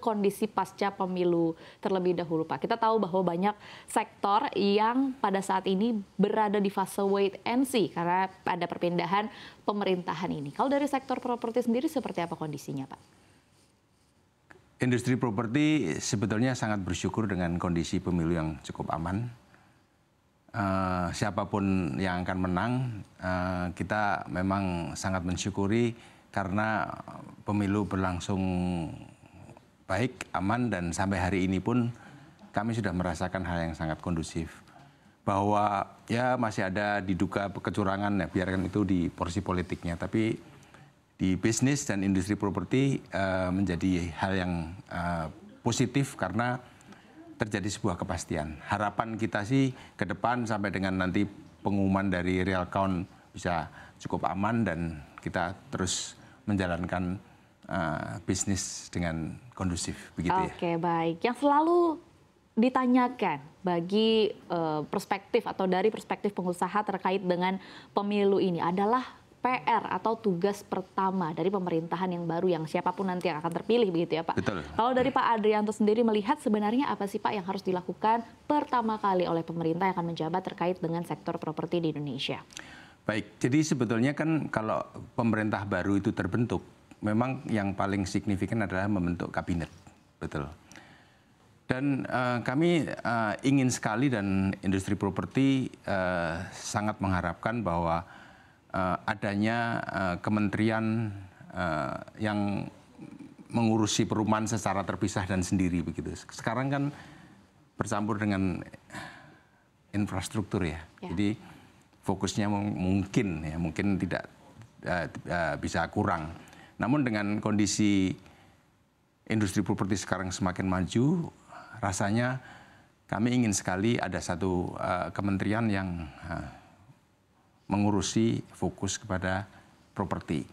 kondisi pasca pemilu terlebih dahulu, Pak. Kita tahu bahwa banyak sektor yang pada saat ini berada di fase wait and see karena ada perpindahan pemerintahan ini. Kalau dari sektor properti sendiri seperti apa kondisinya, Pak? Industri properti sebetulnya sangat bersyukur dengan kondisi pemilu yang cukup aman. Siapapun yang akan menang, kita memang sangat mensyukuri karena pemilu berlangsung baik, aman, dan sampai hari ini pun kami sudah merasakan hal yang sangat kondusif. Bahwa ya masih ada diduga kecurangan, ya biarkan itu di porsi politiknya, tapi di bisnis dan industri properti menjadi hal yang positif karena terjadi sebuah kepastian. Harapan kita sih ke depan sampai dengan nanti pengumuman dari real count bisa cukup aman dan kita terus menjalankan bisnis dengan kondusif, begitu ya. Oke, baik. Yang selalu ditanyakan bagi perspektif atau dari perspektif pengusaha terkait dengan pemilu ini adalah PR atau tugas pertama dari pemerintahan yang baru yang siapapun nanti yang akan terpilih, begitu ya Pak? Betul. Kalau dari Pak Adrianto sendiri melihat sebenarnya apa sih Pak yang harus dilakukan pertama kali oleh pemerintah yang akan menjabat terkait dengan sektor properti di Indonesia? Baik, jadi sebetulnya kan kalau pemerintah baru itu terbentuk, memang yang paling signifikan adalah membentuk kabinet, betul. Dan kami ingin sekali dan industri properti sangat mengharapkan bahwa adanya kementerian yang mengurusi perumahan secara terpisah dan sendiri begitu. Sekarang kan bercampur dengan infrastruktur ya. Jadi fokusnya mungkin tidak bisa kurang. Namun dengan kondisi industri properti sekarang semakin maju, rasanya kami ingin sekali ada satu kementerian yang mengurusi fokus kepada properti.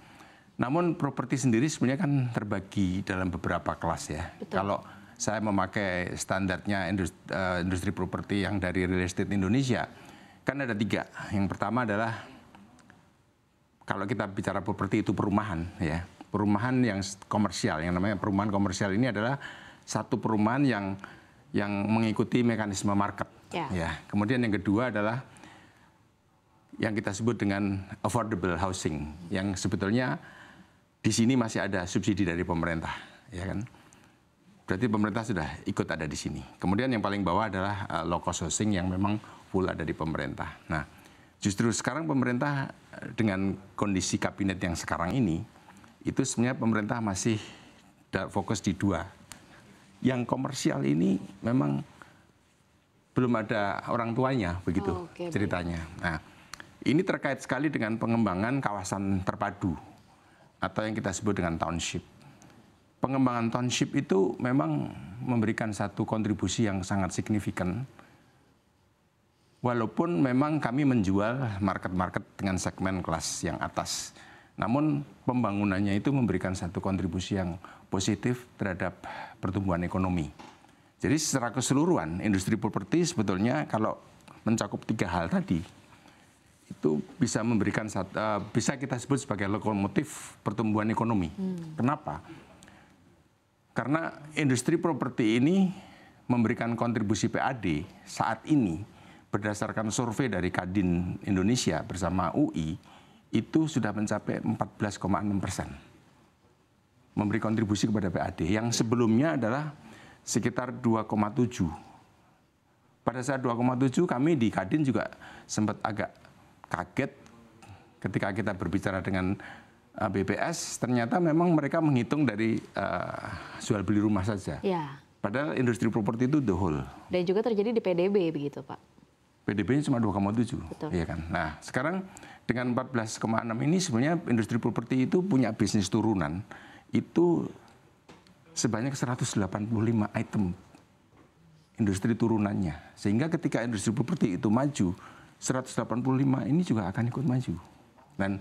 Namun properti sendiri sebenarnya kan terbagi dalam beberapa kelas ya. Betul. Kalau saya memakai standarnya industri properti yang dari Real Estate Indonesia, kan ada 3. Yang pertama adalah kalau kita bicara properti itu perumahan ya. Perumahan yang komersial, yang namanya perumahan komersial ini adalah satu perumahan yang mengikuti mekanisme market. Ya. Kemudian yang kedua adalah yang kita sebut dengan affordable housing, yang sebetulnya di sini masih ada subsidi dari pemerintah, ya kan? Berarti pemerintah sudah ikut ada di sini. Kemudian yang paling bawah adalah low cost housing yang memang full ada di pemerintah. Nah, justru sekarang pemerintah dengan kondisi kabinet yang sekarang ini, itu sebenarnya pemerintah masih fokus di 2. Yang komersial ini memang belum ada orang tuanya, begitu ceritanya. Nah, ini terkait sekali dengan pengembangan kawasan terpadu atau yang kita sebut dengan township. Pengembangan township itu memang memberikan satu kontribusi yang sangat signifikan. Walaupun memang kami menjual market-market dengan segmen kelas yang atas. Namun pembangunannya itu memberikan satu kontribusi yang positif terhadap pertumbuhan ekonomi. Jadi secara keseluruhan industri properti sebetulnya kalau mencakup 3 hal tadi, itu bisa memberikan bisa kita sebut sebagai lokomotif pertumbuhan ekonomi. Kenapa? Karena industri properti ini memberikan kontribusi PAD saat ini berdasarkan survei dari Kadin Indonesia bersama UI itu sudah mencapai 14,6%. Memberi kontribusi kepada PAD yang sebelumnya adalah sekitar 2,7. Pada saat 2,7 kami di Kadin juga sempat agak kaget ketika kita berbicara dengan BPS, ternyata memang mereka menghitung dari jual beli rumah saja. Ya. Padahal industri properti itu the whole. Dan juga terjadi di PDB begitu Pak? PDB-nya cuma 2,7, ya kan. Nah sekarang dengan 14,6 ini sebenarnya industri properti itu punya bisnis turunan itu sebanyak 185 item industri turunannya. Sehingga ketika industri properti itu maju, 185 ini juga akan ikut maju. Dan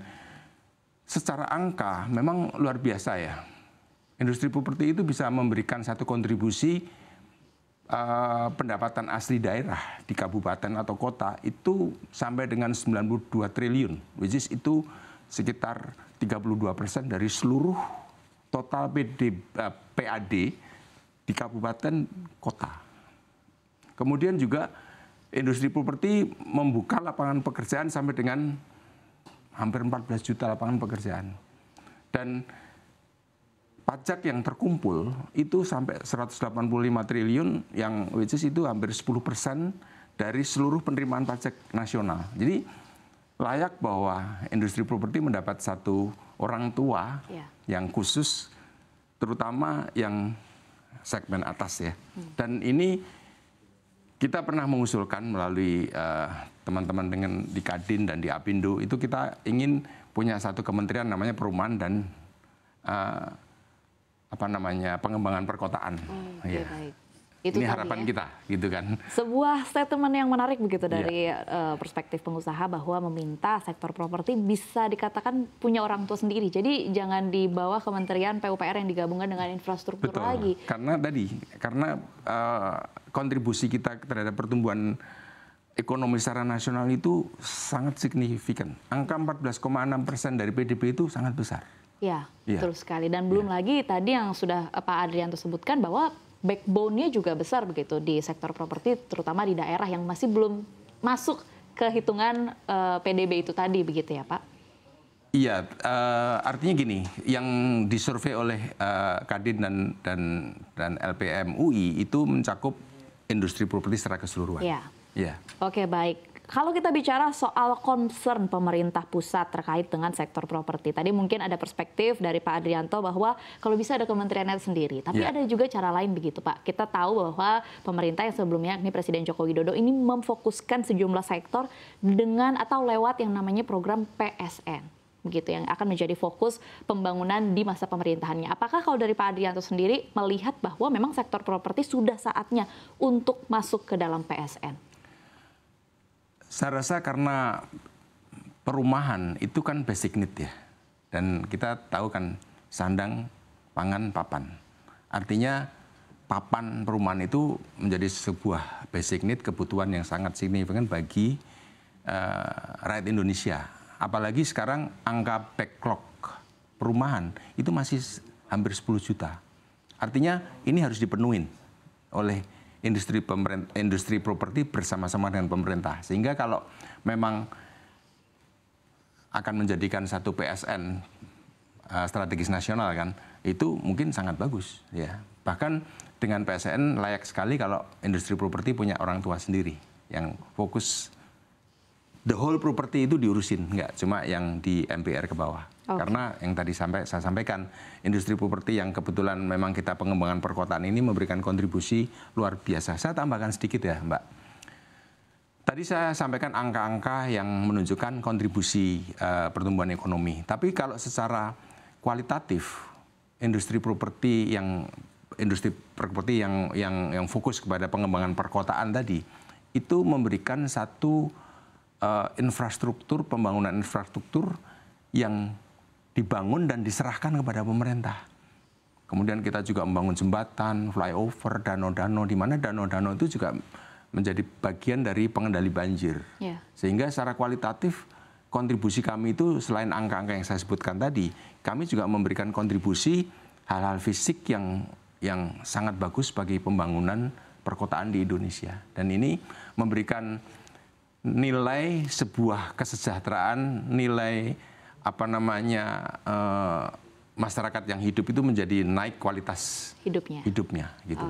secara angka memang luar biasa ya. Industri properti itu bisa memberikan satu kontribusi pendapatan asli daerah di kabupaten atau kota itu sampai dengan 92 triliun. Which is itu sekitar 32% dari seluruh total PAD di kabupaten kota. Kemudian juga industri properti membuka lapangan pekerjaan sampai dengan hampir 14 juta lapangan pekerjaan. Dan pajak yang terkumpul itu sampai 185 triliun yang which is itu hampir 10% dari seluruh penerimaan pajak nasional. Jadi layak bahwa industri properti mendapat satu orang tua yang khusus, terutama yang segmen atas ya. Dan ini kita pernah mengusulkan melalui teman-teman dengan di Kadin dan di Apindo, itu kita ingin punya satu kementerian namanya Perumahan dan pengembangan perkotaan. Okay, ya. baik. Itu ini harapan kita, gitu kan. Sebuah statement yang menarik begitu dari perspektif pengusaha bahwa meminta sektor properti bisa dikatakan punya orang tua sendiri. Jadi jangan di bawah Kementerian PUPR yang digabungkan dengan infrastruktur lagi. Karena kontribusi kita terhadap pertumbuhan ekonomi secara nasional itu sangat signifikan. Angka 14,6% dari PDB itu sangat besar. Ya, betul sekali. Dan belum lagi tadi yang sudah Pak Adrianto sebutkan bahwa backbone-nya juga besar begitu di sektor properti, terutama di daerah yang masih belum masuk ke hitungan PDB itu tadi, begitu ya Pak? Iya, artinya gini, yang disurvei oleh Kadin dan LPM UI itu mencakup industri properti secara keseluruhan. Iya. Ya. Oke, baik. Kalau kita bicara soal concern pemerintah pusat terkait dengan sektor properti, tadi mungkin ada perspektif dari Pak Adrianto bahwa kalau bisa ada kementeriannya sendiri. Tapi ada juga cara lain begitu Pak. Kita tahu bahwa pemerintah yang sebelumnya, ini Presiden Joko Widodo, ini memfokuskan sejumlah sektor dengan atau lewat yang namanya program PSN. Begitu, yang akan menjadi fokus pembangunan di masa pemerintahannya. Apakah kalau dari Pak Adrianto sendiri melihat bahwa memang sektor properti sudah saatnya untuk masuk ke dalam PSN? Saya rasa karena perumahan itu kan basic need ya. Dan kita tahu kan sandang, pangan, papan. Artinya papan perumahan itu menjadi sebuah basic need, kebutuhan yang sangat signifikan bagi rakyat Indonesia. Apalagi sekarang angka backlog perumahan itu masih hampir 10 juta. Artinya ini harus dipenuhin oleh industri properti bersama-sama dengan pemerintah. Sehingga kalau memang akan menjadikan satu PSN strategis nasional kan, itu mungkin sangat bagus ya. Bahkan dengan PSN layak sekali kalau industri properti punya orang tua sendiri yang fokus the whole property itu diurusin, nggak cuma yang di MPR ke bawah. Karena yang tadi saya sampaikan, industri properti yang kebetulan memang kita pengembangan perkotaan ini memberikan kontribusi luar biasa. Saya tambahkan sedikit ya Mbak. Tadi saya sampaikan angka-angka yang menunjukkan kontribusi pertumbuhan ekonomi. Tapi kalau secara kualitatif, industri properti yang fokus kepada pengembangan perkotaan tadi, itu memberikan satu infrastruktur, pembangunan infrastruktur yang dibangun dan diserahkan kepada pemerintah. Kemudian kita juga membangun jembatan, flyover, danau-danau, di mana danau-danau itu juga menjadi bagian dari pengendali banjir. Sehingga secara kualitatif kontribusi kami itu selain angka-angka yang saya sebutkan tadi, kami juga memberikan kontribusi hal-hal fisik yang sangat bagus bagi pembangunan perkotaan di Indonesia. Dan ini memberikan nilai sebuah kesejahteraan, nilai masyarakat yang hidup itu menjadi naik kualitas hidupnya gitu.